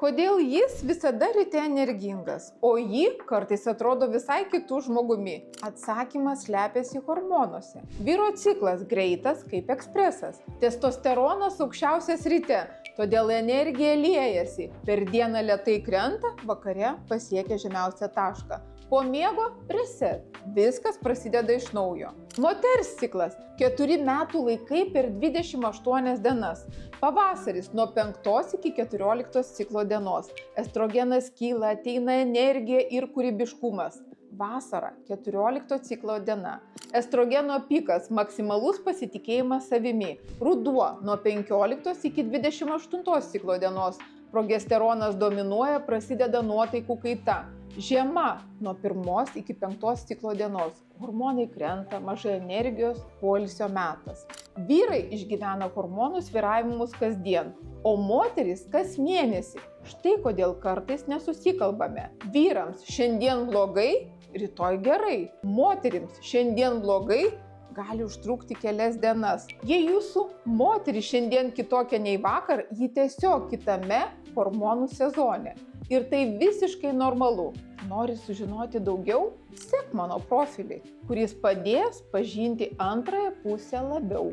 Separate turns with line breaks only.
Kodėl jis visada ryte energingas, o jį kartais atrodo visai kitų žmogumi? Atsakymas slepiasi hormonuose. Vyro ciklas greitas kaip ekspresas. Testosteronas aukščiausias ryte, todėl energija liejasi. Per dieną lėtai krenta, vakare pasiekia žemiausią tašką. Po miego reset. Viskas prasideda iš naujo. Moters ciklas – 4 metų laikai per 28 dienas. Pavasaris nuo 5 iki 14 ciklo dienos. Estrogenas kyla, ateina energija ir kūrybiškumas. Vasara – 14 ciklo diena. Estrogeno pikas – maksimalus pasitikėjimas savimi. Ruduo – nuo 15 iki 28 ciklo dienos. Progesteronas dominuoja, prasideda nuotaikų kaita. Žiema – nuo 1 iki 5 ciklo dienos. Hormonai krenta, mažai energijos, poilsio metas. Vyrai išgyvena hormonų svyravimus kasdien, o moterys kas mėnesį. Štai kodėl kartais nesusikalbame. Vyrams šiandien blogai, rytoj gerai. Moterims šiandien blogai, gali užtrukti kelias dienas. Jei jūsų moteris šiandien kitokia nei vakar, ji tiesiog kitame hormonų sezone. Ir tai visiškai normalu. Nori sužinoti daugiau? Sek mano profilį, kuris padės pažinti antrąją pusę labiau.